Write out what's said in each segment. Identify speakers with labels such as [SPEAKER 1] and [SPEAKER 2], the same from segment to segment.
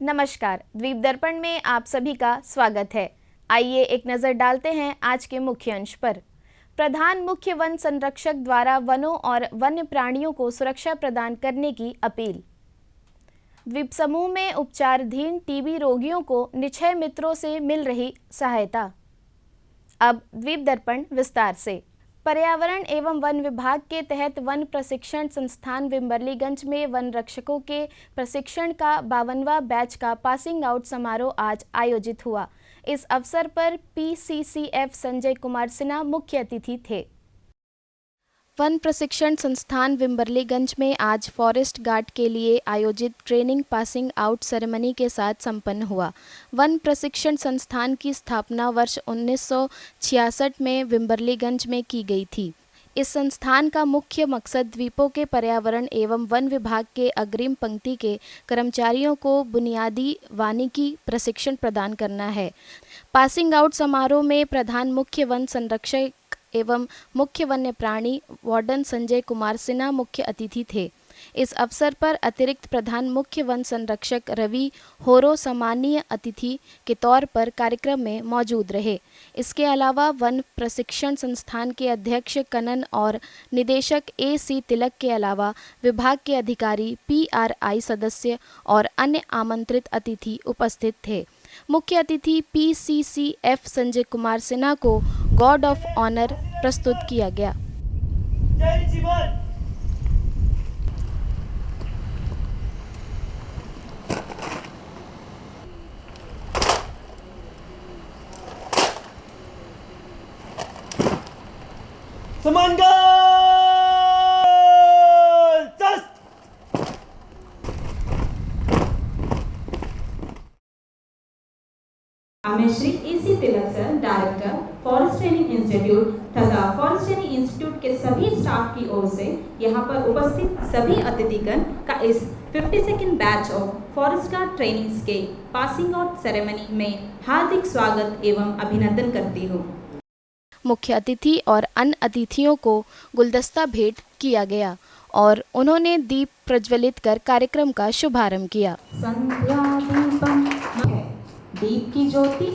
[SPEAKER 1] नमस्कार, द्वीप दर्पण में आप सभी का स्वागत है। आइए एक नज़र डालते हैं आज के मुख्य अंश पर। प्रधान मुख्य वन संरक्षक द्वारा वनों और वन्य प्राणियों को सुरक्षा प्रदान करने की अपील। द्वीप समूह में उपचाराधीन टीबी रोगियों को निक्षय मित्रों से मिल रही सहायता। अब द्वीप दर्पण विस्तार से। पर्यावरण एवं वन विभाग के तहत वन प्रशिक्षण संस्थान विम्बरलीगंज में वन रक्षकों के प्रशिक्षण का 52वां बैच का पासिंग आउट समारोह आज आयोजित हुआ। इस अवसर पर पीसीसीएफ संजय कुमार सिन्हा मुख्य अतिथि थे। वन प्रशिक्षण संस्थान विम्बरलीगंज में आज फॉरेस्ट गार्ड के लिए आयोजित ट्रेनिंग पासिंग आउट सेरेमनी के साथ संपन्न हुआ। वन प्रशिक्षण संस्थान की स्थापना वर्ष 1966 में विम्बरलीगंज में की गई थी। इस संस्थान का मुख्य मकसद द्वीपों के पर्यावरण एवं वन विभाग के अग्रिम पंक्ति के कर्मचारियों को बुनियादी वानिकी प्रशिक्षण प्रदान करना है। पासिंग आउट समारोह में प्रधान मुख्य वन संरक्षक एवं मुख्य वन्य प्राणी वार्डन संजय कुमार सिन्हा मुख्य अतिथि थे। इस अवसर पर अतिरिक्त प्रधान मुख्य वन संरक्षक रवि होरो सामान्य अतिथि के तौर पर कार्यक्रम में मौजूद रहे। इसके अलावा वन प्रशिक्षण संस्थान के अध्यक्ष कनन और निदेशक AC तिलक के अलावा विभाग के अधिकारी, PRI सदस्य और अन्य आमंत्रित अतिथि उपस्थित थे। मुख्य अतिथि PCCF संजय कुमार सिन्हा को गॉर्ड ऑफ ऑनर प्रस्तुत किया गया।
[SPEAKER 2] जय जीवन। समान
[SPEAKER 3] मैं Shri AC Tilak sir, director forest training institute तथा फॉरेस्ट ट्रेनिंग इंस्टीट्यूट के सभी स्टाफ की ओर से यहाँ पर उपस्थित सभी अतिथिगण का इस 52nd batch of forest guard trainings के पासिंग आउट सेरेमनी में हार्दिक स्वागत एवं अभिनंदन करती हूँ।
[SPEAKER 1] मुख्य अतिथि और अन्य अतिथियों को गुलदस्ता भेंट किया गया और उन्होंने दीप प्रज्वलित कर कार्यक्रम का शुभारंभ किया।
[SPEAKER 3] दीप की ज्योति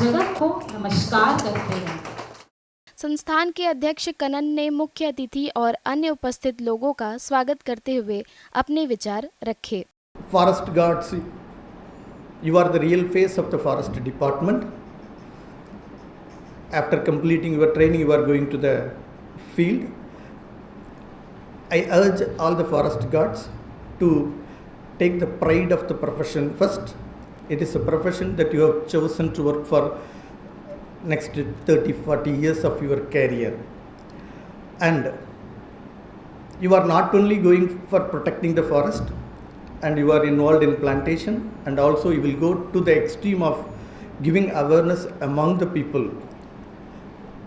[SPEAKER 3] जगत को नमस्कार करते हैं।
[SPEAKER 1] संस्थान के अध्यक्ष कनन ने मुख्य अतिथि और अन्य उपस्थित लोगों का स्वागत करते हुए अपने विचार रखे।
[SPEAKER 4] Forest guards, you are the real face of the forest department. After completing your training, you are going to the field. I urge all the forest guards to take the pride of the profession first. It is a profession that you have chosen to work for next 30-40 years of your career. And you are not only going for protecting the forest, and you are involved in plantation, and also you will go to the extreme of giving awareness among the people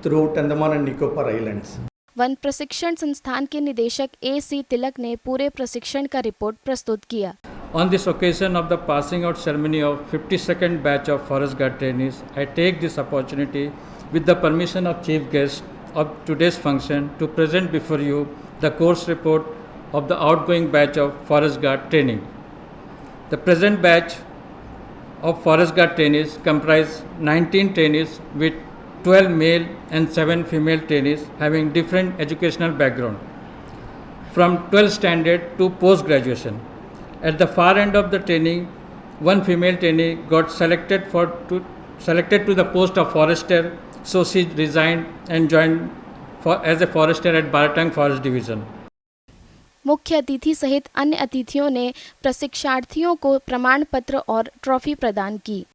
[SPEAKER 4] throughout Andaman and Nicobar Islands.
[SPEAKER 1] One प्रशिक्षण संस्थान के निदेशक AC तिलक ने पूरे प्रशिक्षण का report प्रस्तुत किया।
[SPEAKER 5] On this occasion of the passing out ceremony of 52nd batch of Forest Guard trainees, I take this opportunity with the permission of Chief Guest of today's function to present before you the course report of the outgoing batch of Forest Guard training. The present batch of Forest Guard trainees comprise 19 trainees with 12 male and 7 female trainees having different educational background from 12th standard to post-graduation. At the far end of the training, one female trainee got selected to the post of forester, so she resigned and joined as a forester at Baratang Forest Division.
[SPEAKER 1] मुख्य अतिथि सहित अन्य अतिथियों ने प्रशिक्षार्थियों को प्रमाण पत्र और ट्रॉफी प्रदान की।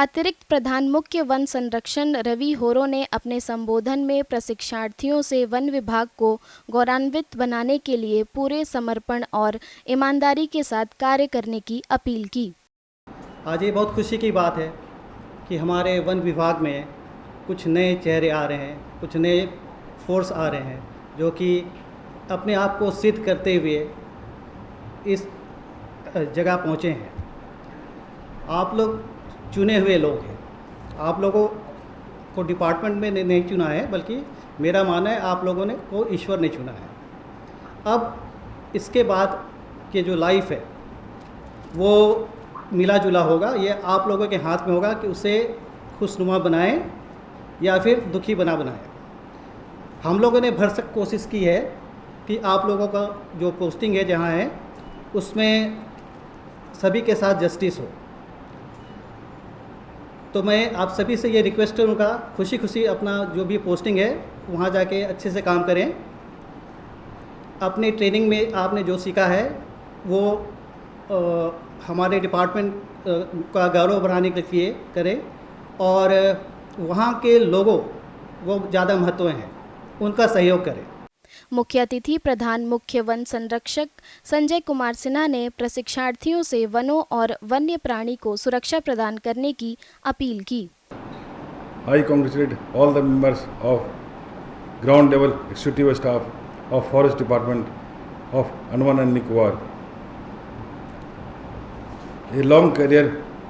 [SPEAKER 1] अतिरिक्त प्रधान मुख्य वन संरक्षण रवि होरो ने अपने संबोधन में प्रशिक्षार्थियों से वन विभाग को गौरवान्वित बनाने के लिए पूरे समर्पण और ईमानदारी के साथ कार्य करने की अपील की।
[SPEAKER 6] आज ये बहुत खुशी की बात है कि हमारे वन विभाग में कुछ नए चेहरे आ रहे हैं, कुछ नए फोर्स आ रहे हैं जो कि अपने आप को सिद्ध करते हुए इस जगह पहुँचे हैं। आप लोग चुने हुए लोग हैं, आप लोगों को डिपार्टमेंट में नहीं चुना है, बल्कि मेरा मानना है आप लोगों ने को ईश्वर ने चुना है। अब इसके बाद के जो लाइफ है वो मिला जुला होगा, ये आप लोगों के हाथ में होगा कि उसे खुशनुमा बनाएं या फिर दुखी बनाएं। हम लोगों ने भरसक कोशिश की है कि आप लोगों का जो पोस्टिंग है जहाँ है उसमें सभी के साथ जस्टिस हो। तो मैं आप सभी से ये रिक्वेस्ट करूँगा, खुशी खुशी अपना जो भी पोस्टिंग है वहाँ जाके अच्छे से काम करें। अपने ट्रेनिंग में आपने जो सीखा है वो हमारे डिपार्टमेंट का गौरव बढ़ाने के लिए करें, और वहाँ के लोगों वो ज़्यादा महत्व हैं, उनका सहयोग करें।
[SPEAKER 1] मुख्य अतिथि प्रधान मुख्य वन संरक्षक संजय कुमार सिन्हा ने प्रशिक्षार्थियों से वनों और वन्य प्राणी को सुरक्षा प्रदान करने की अपील की।
[SPEAKER 7] I congratulate all the members of ground level executive staff of Forest Department of Andaman and Nicobar. A long career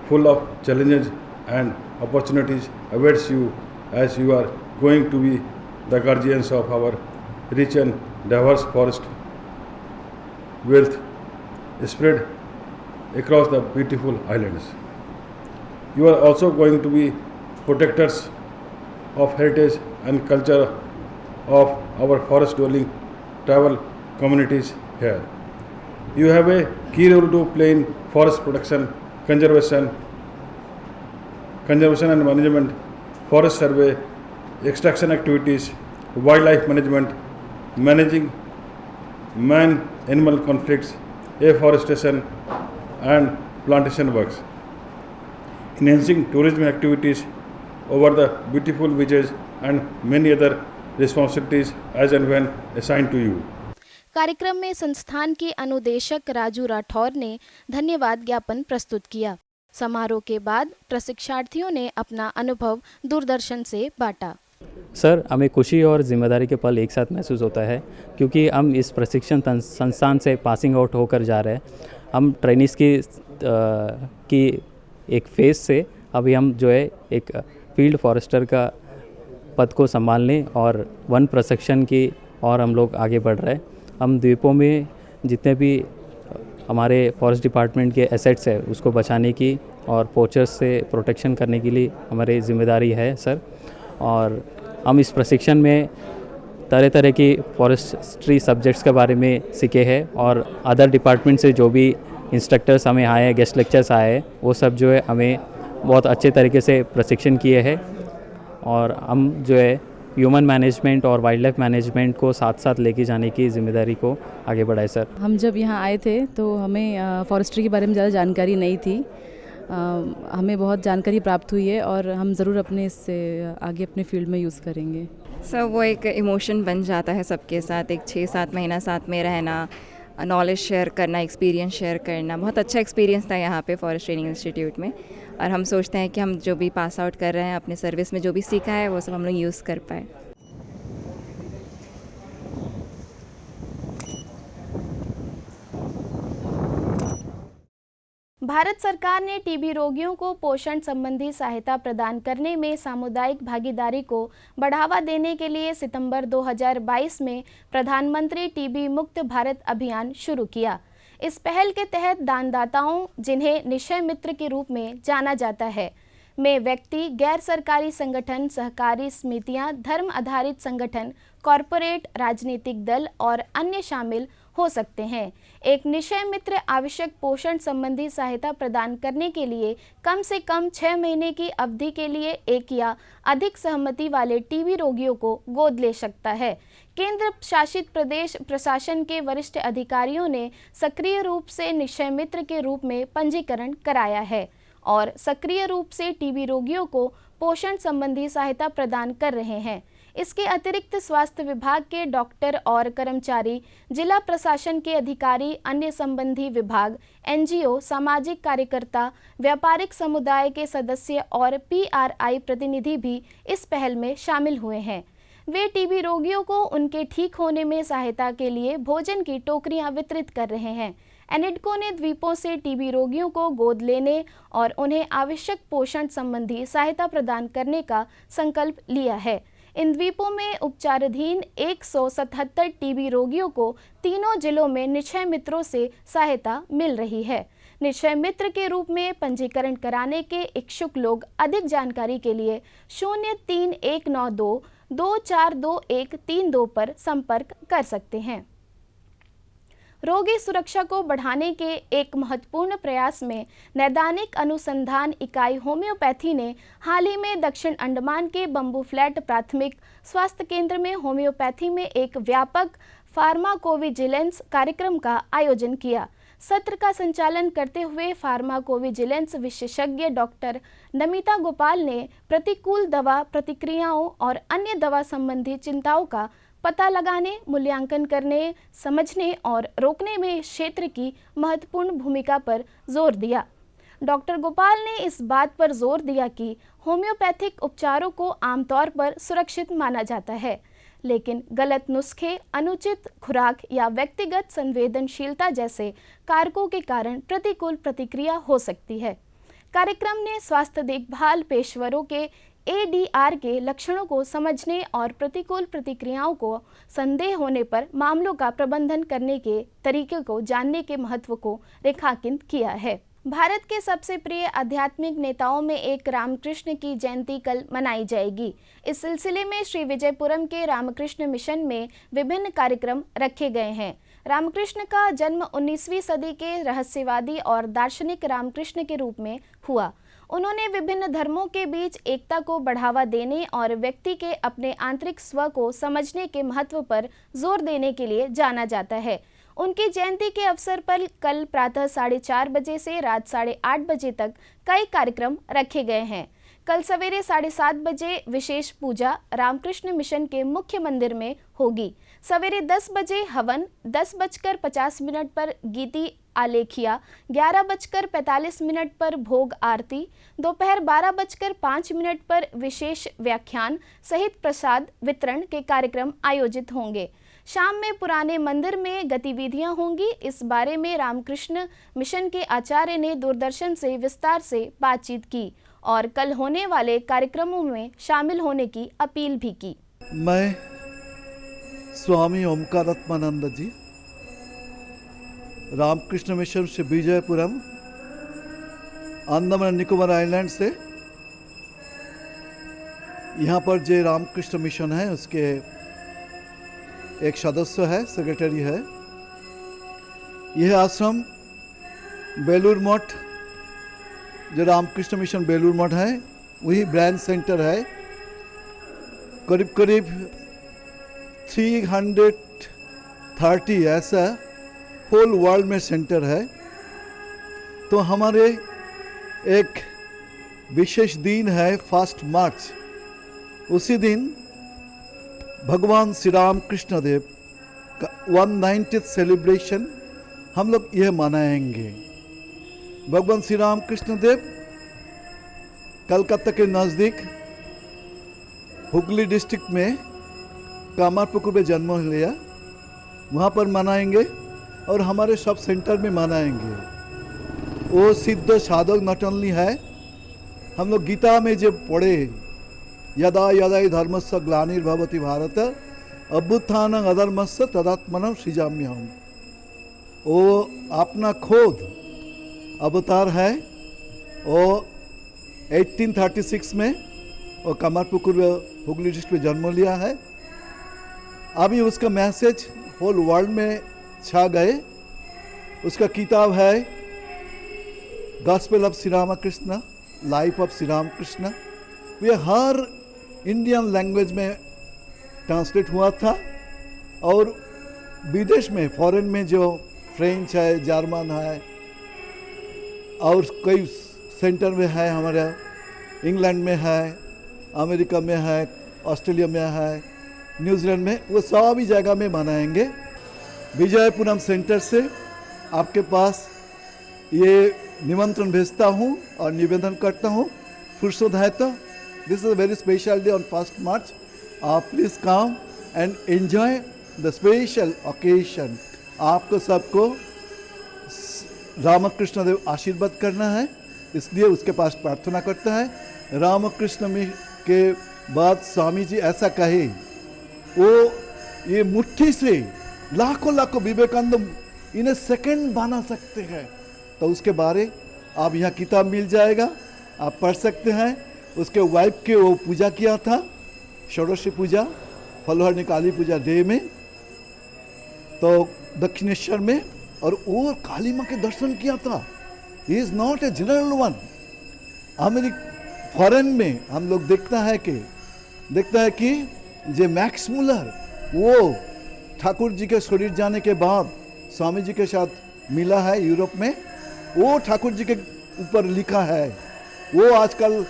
[SPEAKER 7] full of challenges and opportunities awaits you as you are going to be the guardians of our rich and diverse forest wealth spread across the beautiful islands. You are also going to be protectors of heritage and culture of our forest dwelling tribal communities here. You have a key role to play in forest protection, conservation and management, forest survey, extraction activities, wildlife management, managing man-animal conflicts, afforestation and plantation works, enhancing tourism activities over the beautiful beaches and many other responsibilities as and when assigned to you.
[SPEAKER 1] कार्यक्रम में संस्थान के अनुदेशक राजू राठौर ने धन्यवाद ज्ञापन प्रस्तुत किया। समारोह के बाद प्रशिक्षार्थियों ने अपना अनुभव दूरदर्शन से बांटा।
[SPEAKER 8] सर, हमें खुशी और जिम्मेदारी के पल एक साथ महसूस होता है क्योंकि हम इस प्रशिक्षण संस्थान से पासिंग आउट होकर जा रहे हैं। हम ट्रेनिस की एक फेज़ से अभी हम जो है एक फील्ड फॉरेस्टर का पद को संभालने और वन प्रशिक्षण की और हम लोग आगे बढ़ रहे हैं। हम द्वीपों में जितने भी हमारे फॉरेस्ट डिपार्टमेंट के एसेट्स है उसको बचाने की और पोचर्स से प्रोटेक्शन करने के लिए हमारी जिम्मेदारी है सर। और हम इस प्रशिक्षण में तरह तरह की फॉरेस्ट्री सब्जेक्ट्स के बारे में सीखे हैं और अदर डिपार्टमेंट से जो भी इंस्ट्रक्टर्स हमें आए हैं, गेस्ट लेक्चर्स आए हैं, वो सब जो है हमें बहुत अच्छे तरीके से प्रशिक्षण किए हैं। और हम जो है ह्यूमन मैनेजमेंट और वाइल्ड लाइफ मैनेजमेंट को साथ साथ लेके जाने की जिम्मेदारी को आगे बढ़ाए सर।
[SPEAKER 9] हम जब यहाँ आए थे तो हमें फॉरेस्ट्री के बारे में ज़्यादा जानकारी नहीं थी। हमें बहुत जानकारी प्राप्त हुई है और हम ज़रूर अपने इससे आगे अपने फील्ड में यूज़ करेंगे।
[SPEAKER 10] सर, वो एक इमोशन बन जाता है सबके साथ, एक 6-7 महीना साथ में रहना, नॉलेज शेयर करना, एक्सपीरियंस शेयर करना। बहुत अच्छा एक्सपीरियंस था यहाँ पे फॉरेस्ट ट्रेनिंग इंस्टीट्यूट में। और हम सोचते हैं कि हम जो भी पास आउट कर रहे हैं अपने सर्विस में जो भी सीखा है वो सब हम लोग यूज़ कर पाए।
[SPEAKER 1] भारत सरकार ने टीबी रोगियों को पोषण संबंधी सहायता प्रदान करने में सामुदायिक भागीदारी को बढ़ावा देने के लिए सितंबर 2022 में प्रधानमंत्री टीबी मुक्त भारत अभियान शुरू किया। इस पहल के तहत दानदाताओं, जिन्हें निश्चय मित्र के रूप में जाना जाता है, में व्यक्ति, गैर सरकारी संगठन, सहकारी समितियां, धर्म आधारित संगठन, कॉरपोरेट, राजनीतिक दल और अन्य शामिल हो सकते हैं। एक निश्चय मित्र आवश्यक पोषण संबंधी सहायता प्रदान करने के लिए कम से कम 6 महीने की अवधि के लिए एक या अधिक सहमति वाले टीबी रोगियों को गोद ले सकता है। केंद्र शासित प्रदेश प्रशासन के वरिष्ठ अधिकारियों ने सक्रिय रूप से निश्चय मित्र के रूप में पंजीकरण कराया है। और सक्रिय रूप से टीबी रोगियों को पोषण संबंधी सहायता प्रदान कर रहे हैं। इसके अतिरिक्त स्वास्थ्य विभाग के डॉक्टर और कर्मचारी, जिला प्रशासन के अधिकारी, अन्य संबंधी विभाग, एनजीओ, सामाजिक कार्यकर्ता, व्यापारिक समुदाय के सदस्य और पीआरआई प्रतिनिधि भी इस पहल में शामिल हुए हैं। वे टीबी रोगियों को उनके ठीक होने में सहायता के लिए भोजन की टोकरियां वितरित कर रहे हैं। एनेडको ने द्वीपों से टीबी रोगियों को गोद लेने और उन्हें आवश्यक पोषण संबंधी सहायता प्रदान करने का संकल्प लिया है। इन द्वीपों में उपचाराधीन 177 टीबी रोगियों को तीनों जिलों में निक्षय मित्रों से सहायता मिल रही है। निक्षय मित्र के रूप में पंजीकरण कराने के इच्छुक लोग अधिक जानकारी के लिए 03192 242132 पर संपर्क कर सकते हैं। रोगी सुरक्षा को बढ़ाने के एक महत्वपूर्ण प्रयास में नैदानिक अनुसंधान इकाई होम्योपैथी ने हाल ही में दक्षिण अंडमान के बम्बू फ्लैट प्राथमिक स्वास्थ्य केंद्र में होम्योपैथी में एक व्यापक फार्माकोविजिलेंस कार्यक्रम का आयोजन किया। सत्र का संचालन करते हुए फार्माकोविजिलेंस विशेषज्ञ डॉक्टर नमिता गोपाल ने प्रतिकूल दवा प्रतिक्रियाओं और अन्य दवा संबंधी चिंताओं का पता लगाने, मूल्यांकन करने, समझने और रोकने में क्षेत्र की महत्वपूर्ण भूमिका पर जोर दिया। डॉक्टर गोपाल ने इस बात पर जोर दिया कि होम्योपैथिक उपचारों को आमतौर पर सुरक्षित माना जाता है, लेकिन गलत नुस्खे, अनुचित खुराक या व्यक्तिगत संवेदनशीलता जैसे कारकों के कारण प्रतिकूल प्रतिक्रिया हो सकती है। कार्यक्रम ने स्वास्थ्य देखभाल पेशेवरों के ADR के लक्षणों को समझने और प्रतिकूल प्रतिक्रियाओं को संदेह होने पर मामलों का प्रबंधन करने के तरीके को जानने के महत्व को रेखांकित किया है। भारत के सबसे प्रिय आध्यात्मिक नेताओं में एक रामकृष्ण की जयंती कल मनाई जाएगी। इस सिलसिले में श्री विजयपुरम के रामकृष्ण मिशन में विभिन्न कार्यक्रम रखे गए हैं। रामकृष्ण का जन्म 19वीं सदी के रहस्यवादी और दार्शनिक रामकृष्ण के रूप में हुआ। उन्होंने विभिन्न धर्मों के बीच एकता को बढ़ावा देने और व्यक्ति के अपने आंतरिक स्व को समझने के महत्व पर जोर देने के लिए जाना जाता है। उनकी जयंती के अवसर पर कल प्रातः 4:30 बजे से रात 8:30 बजे तक कई कार्यक्रम रखे गए हैं। कल सवेरे 7:30 बजे विशेष पूजा रामकृष्ण मिशन के मुख्य मंदिर में होगी। सवेरे 10 बजे हवन, 10:50 पर गीति आलेखिया, 11:45 पर भोग आरती, दोपहर 12:05 पर विशेष व्याख्यान सहित प्रसाद वितरण के कार्यक्रम आयोजित होंगे। शाम में पुराने मंदिर में गतिविधियां होंगी। इस बारे में रामकृष्ण मिशन के आचार्य ने दूरदर्शन से विस्तार से बातचीत की और कल होने वाले कार्यक्रमों में शामिल होने की अपील भी की।
[SPEAKER 11] मैं स्वामी ओमकारात्मानंद जी, रामकृष्ण मिशन श्री विजयपुरम, अंडमान निकोबार आइलैंड से, यहाँ पर जो रामकृष्ण मिशन है उसके एक सदस्य है, सेक्रेटरी है। यह आश्रम बेलूर मठ, जो रामकृष्ण मिशन बेलूर मठ है वही ब्रांच सेंटर है। करीब करीब 330 ऐसा होल वर्ल्ड में सेंटर है। तो हमारे एक विशेष दिन है 1 मार्च। उसी दिन भगवान श्री राम कृष्ण देव का 190th सेलिब्रेशन हम लोग यह मनाएंगे। भगवान श्री राम कृष्ण देव कलकत्ता के नज़दीक हुगली डिस्ट्रिक्ट में कामारपुकुर में जन्म लिया, वहाँ पर मनाएंगे और हमारे सब सेंटर में मनाएंगे। वो सिद्ध साधक नॉट ओनली है, हम लोग गीता में जब पढ़े यदा यदा हि धर्मस्य ग्लानिर्भवति भारत अभ्युत्थानं अधर्मस्य तदात्मनं सृजाम्यहम्। वो अपना खुद अवतार है। वो 1836 में वो कामारपुकुर हुगली डिस्ट्रिक्ट में जन्म लिया है। अभी उसका मैसेज होल वर्ल्ड में छा गए। उसका किताब है gospel of Shri Ramakrishna, life of Shri Ramakrishna. ये हर इंडियन लैंग्वेज में ट्रांसलेट हुआ था और विदेश में, फॉरेन में जो फ्रेंच है, जर्मन है और कई सेंटर में है, हमारा इंग्लैंड में है, अमेरिका में है, ऑस्ट्रेलिया में है, न्यूजीलैंड में, वो सभी जगह में मनाएंगे। विजयपुरम सेंटर से आपके पास ये निमंत्रण भेजता हूँ और निवेदन करता हूँ, फुर्सत है तो this is a very special day on 1st मार्च। आप please come and enjoy the special occasion. आपको सबको रामकृष्ण देव आशीर्वाद करना है, इसलिए उसके पास प्रार्थना करता है। रामकृष्ण में के बाद स्वामी जी ऐसा कहे, वो ये मुट्ठी से लाखों लाखों विवेकानंद इन्हें सेकंड बना सकते हैं। तो उसके बारे आप यहाँ किताब मिल जाएगा, आप पढ़ सकते हैं। उसके वाइफ के वो पूजा किया था, षोडशी पूजा, फलहरनी काली पूजा डे में, तो दक्षिणेश्वर में, और वो काली माँ के दर्शन किया था। He is not a general one. Foreign में हम लोग देखता है कि जे मैक्स मुलर वो ठाकुर जी के शरीर जाने के बाद स्वामी जी के साथ मिला है यूरोप में, वो ठाकुर जी के ऊपर लिखा है, वो आजकल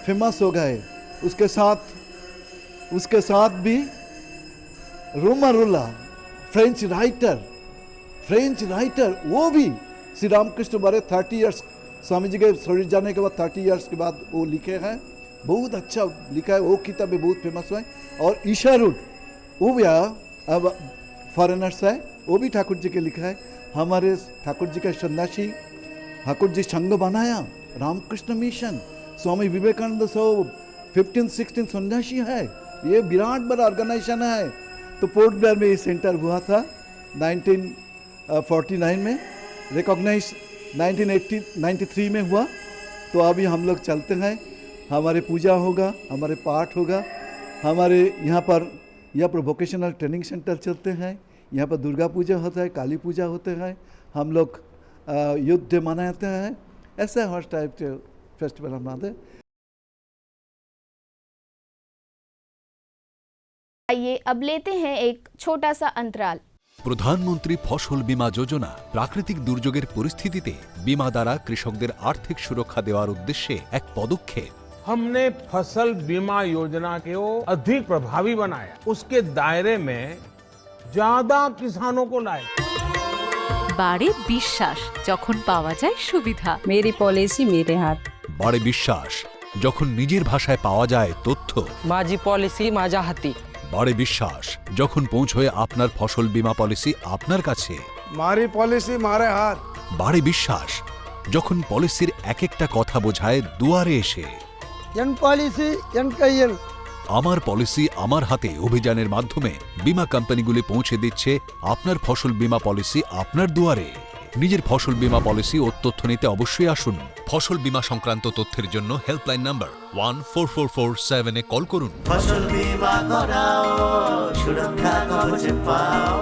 [SPEAKER 11] फेमस हो गए। उसके साथ भी रोमारोला फ्रेंच राइटर, वो भी श्री रामकृष्ण बारे 30 इयर्स, स्वामी जी के शरीर जाने के बाद 30 इयर्स के बाद वो लिखे हैं, बहुत अच्छा लिखा है, वो किताब भी बहुत फेमस हुआ है। और ईशा रूट, वो भी अब फॉरेनर्स है, वो भी ठाकुर जी के लिखा है। हमारे ठाकुर जी का सन्यासी ठाकुर जी संघ बनाया, रामकृष्ण मिशन, स्वामी विवेकानंद 15-16 सन्यासी है, ये विराट बड़ा ऑर्गेनाइजेशन है। तो पोर्ट ब्लेयर में ये सेंटर हुआ था 1949 में, रिकॉग्नाइज 1993 में हुआ। तो अभी हम लोग चलते हैं, हमारे पूजा होगा, हमारे पाठ होगा, हमारे यहाँ पर वोकेशनल ट्रेनिंग सेंटर चलते हैं, यहाँ पर दुर्गा पूजा होता है, काली पूजा होते हैं, हम लोग युद्ध मनाते हैं, ऐसे हर टाइप के फेस्टिवल हम मनाते हैं।
[SPEAKER 1] आइए अब लेते हैं एक छोटा सा अंतराल।
[SPEAKER 12] প্রধানমন্ত্রী ফসল বীমা যোজনা প্রাকৃতিক দুর্যোগের পরিস্থিতিতে বীমা দ্বারা কৃষকদের আর্থিক সুরক্ষা দেওয়ার উদ্দেশ্যে এক পদক্ষেপ।
[SPEAKER 13] हमने फसल बीमा योजना को अधिक प्रभावी बनाया, उसके दायरे में ज्यादा किसानों को लाए।
[SPEAKER 14] বাড়ে বিশ্বাস যখন পাওয়া যায় সুবিধা।
[SPEAKER 15] मेरी पॉलिसी मेरे हाथ।
[SPEAKER 12] বাড়ে বিশ্বাস যখন নিজের ভাষায় পাওয়া যায় তথ্য।
[SPEAKER 16] माझी पॉलिसी माझ्या हाती।
[SPEAKER 12] বাড়ে বিশ্বাস যখন পৌঁছয় আপনার ফসল বীমা পলিসি আপনার কাছে।
[SPEAKER 17] मारी पॉलिसी मारे हाथ।
[SPEAKER 12] বাড়ে বিশ্বাস যখন পলিসির এক একটা কথা বোঝায় দুয়ারে এসে।
[SPEAKER 17] एन पॉलिसी एन कैयल।
[SPEAKER 12] আমার পলিসি আমার হাতে অভিযানের মাধ্যমে বীমা কোম্পানিগুলি পৌঁছে দিচ্ছে আপনার ফসল বীমা পলিসি আপনার দুয়ারে। নিজের ফসল বীমা পলিসি ও তথ্য নিতে অবশ্যই আসুন। ফসল বীমা সংক্রান্ত তথ্যের জন্য হেল্পলাইন নাম্বার 14447 এ কল করুন।
[SPEAKER 18] ফসল বীমা করাও, সুরক্ষা কবচ পাও।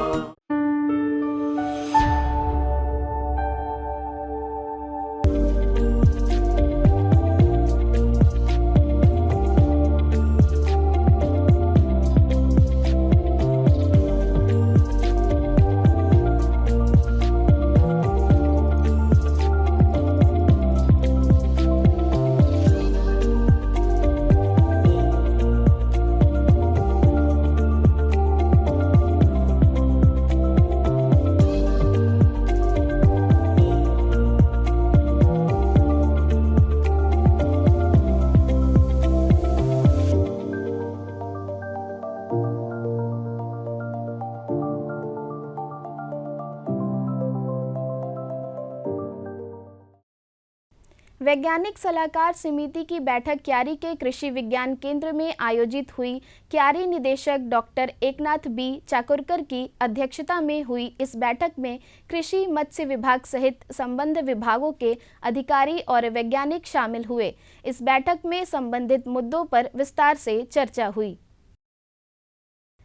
[SPEAKER 1] वैज्ञानिक सलाहकार समिति की बैठक क्यारी के कृषि विज्ञान केंद्र में आयोजित हुई। क्यारी निदेशक डॉक्टर एकनाथ बी चाकुरकर की अध्यक्षता में हुई इस बैठक में कृषि मत्स्य विभाग सहित संबद्ध विभागों के अधिकारी और वैज्ञानिक शामिल हुए। इस बैठक में संबंधित मुद्दों पर विस्तार से चर्चा हुई।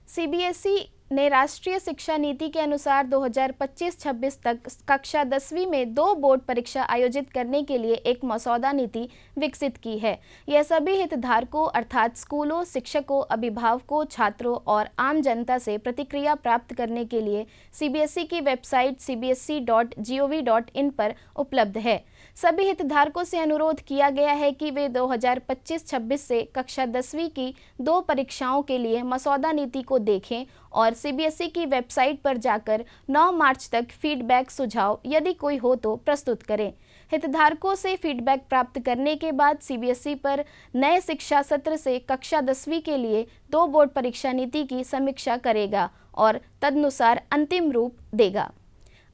[SPEAKER 1] सीबीएसई ने राष्ट्रीय शिक्षा नीति के अनुसार 2025-26 तक कक्षा 10वीं में 2 बोर्ड परीक्षा आयोजित करने के लिए एक मसौदा नीति विकसित की है। यह सभी हितधारकों अर्थात स्कूलों, शिक्षकों, अभिभावकों, छात्रों और आम जनता से प्रतिक्रिया प्राप्त करने के लिए सीबीएसई की वेबसाइट cbse.gov.in पर उपलब्ध है। सभी हितधारकों से अनुरोध किया गया है कि वे 2025-26 से कक्षा 10वीं की 2 परीक्षाओं के लिए मसौदा नीति को देखें और सीबीएसई की वेबसाइट पर जाकर 9 मार्च तक फीडबैक सुझाव यदि कोई हो तो प्रस्तुत करें। हितधारकों से फीडबैक प्राप्त करने के बाद सीबीएसई पर नए शिक्षा सत्र से कक्षा 10वीं के लिए 2 बोर्ड परीक्षा नीति की समीक्षा करेगा और तदनुसार अंतिम रूप देगा।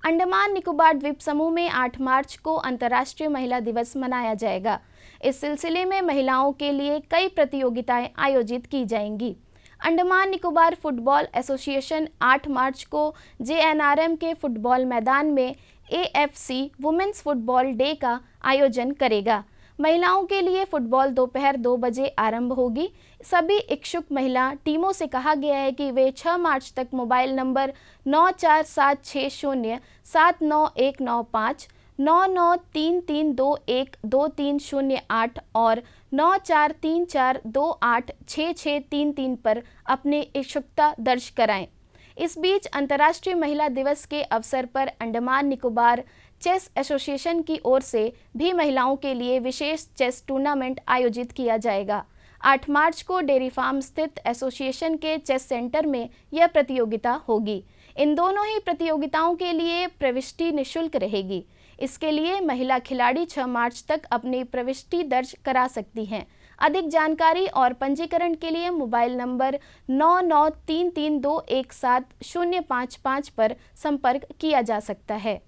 [SPEAKER 1] अंडमान निकोबार द्वीप समूह में 8 मार्च को अंतर्राष्ट्रीय महिला दिवस मनाया जाएगा। इस सिलसिले में महिलाओं के लिए कई प्रतियोगिताएं आयोजित की जाएंगी। अंडमान निकोबार फुटबॉल एसोसिएशन 8 मार्च को जेएनआरएम के फुटबॉल मैदान में AFC वुमेन्स फुटबॉल डे का आयोजन करेगा। महिलाओं के लिए फुटबॉल दोपहर 2 बजे आरंभ होगी। सभी इच्छुक महिला टीमों से कहा गया है कि वे 6 मार्च तक मोबाइल नंबर 9476079195, 9933212308 और 9434286633 पर अपनी इच्छुकता दर्ज कराएं। इस बीच अंतर्राष्ट्रीय महिला दिवस के अवसर पर अंडमान निकोबार चेस एसोसिएशन की ओर से भी महिलाओं के लिए विशेष चेस टूर्नामेंट आयोजित किया जाएगा। 8 मार्च को डेयरी फार्म स्थित एसोसिएशन के चेस सेंटर में यह प्रतियोगिता होगी। इन दोनों ही प्रतियोगिताओं के लिए प्रविष्टि निःशुल्क रहेगी। इसके लिए महिला खिलाड़ी 6 मार्च तक अपनी प्रविष्टि दर्ज करा सकती हैं। अधिक जानकारी और पंजीकरण के लिए मोबाइल नंबर 9933217055 पर संपर्क किया जा सकता है।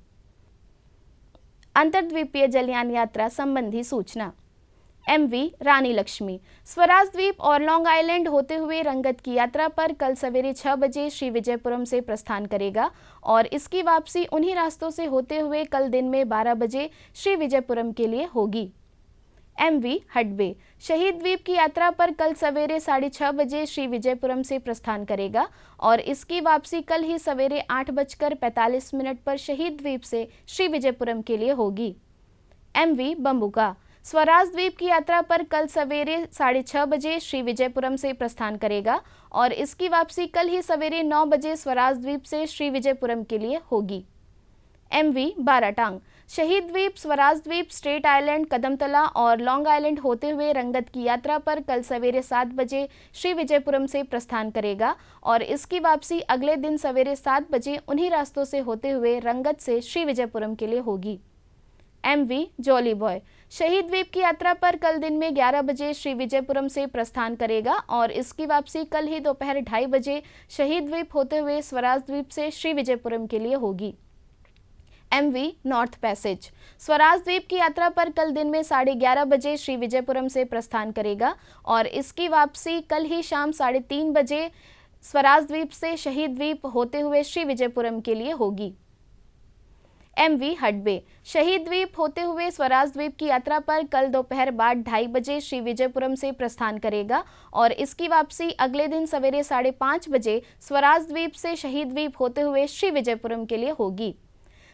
[SPEAKER 1] अंतर्द्वीपीय जलयान यात्रा संबंधी सूचना। MV रानी लक्ष्मी स्वराज द्वीप और लॉन्ग आइलैंड होते हुए रंगत की यात्रा पर कल सवेरे 6 बजे श्री विजयपुरम से प्रस्थान करेगा और इसकी वापसी उन्हीं रास्तों से होते हुए कल दिन में 12 बजे श्री विजयपुरम के लिए होगी। MV हडबे शहीद द्वीप की यात्रा पर कल सवेरे 6:30 बजे श्री विजयपुरम से प्रस्थान करेगा और इसकी वापसी कल ही सवेरे 8:45 पर शहीद द्वीप से श्री विजयपुरम के लिए होगी। MV बम्बुका स्वराज द्वीप की यात्रा पर कल सवेरे 6:30 बजे श्री विजयपुरम से प्रस्थान करेगा और इसकी वापसी कल ही सवेरे 9 बजे स्वराज द्वीप से श्री विजयपुरम के लिए होगी। MV बाराटांग शहीद द्वीप, स्वराज द्वीप, स्ट्रेट आइलैंड, कदमतला और लॉन्ग आइलैंड होते हुए रंगत की यात्रा पर कल सवेरे 7 बजे श्री विजयपुरम से प्रस्थान करेगा और इसकी वापसी अगले दिन सवेरे 7 बजे उन्हीं रास्तों से होते हुए रंगत से श्री विजयपुरम के लिए होगी। MV जॉली बॉय शहीद द्वीप की यात्रा पर कल दिन में 11 बजे श्री विजयपुरम से प्रस्थान करेगा और इसकी वापसी कल ही दोपहर 2:30 बजे शहीद द्वीप होते हुए स्वराज द्वीप से श्री विजयपुरम के लिए होगी। MV नॉर्थ पैसेज स्वराज द्वीप की यात्रा पर कल दिन में 11:30 बजे श्री विजयपुरम से प्रस्थान करेगा और इसकी वापसी कल ही शाम 3:30 बजे स्वराज द्वीप से शहीद द्वीप होते हुए श्री विजयपुरम के लिए होगी। MV हडबे शहीद द्वीप होते हुए स्वराज द्वीप की यात्रा पर कल दोपहर बाद 2:30 बजे श्री विजयपुरम से प्रस्थान करेगा और इसकी वापसी अगले दिन सवेरे 5:30 बजे स्वराज द्वीप से शहीद द्वीप होते हुए श्री विजयपुरम के लिए होगी।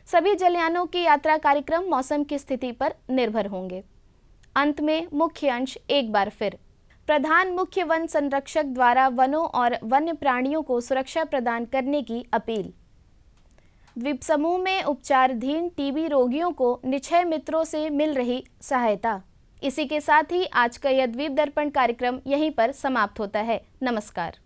[SPEAKER 1] सभी जलयानों की यात्रा कार्यक्रम मौसम की स्थिति पर निर्भर होंगे। अंत में मुख्य अंश एक बार फिर। प्रधान मुख्य वन संरक्षक द्वारा वनों और वन्य प्राणियों को सुरक्षा प्रदान करने की अपील। द्वीप समूह में उपचाराधीन टीबी रोगियों को निक्षय मित्रों से मिल रही सहायता। इसी के साथ ही आज का यह द्वीप दर्पण कार्यक्रम यहीं पर समाप्त होता है। नमस्कार।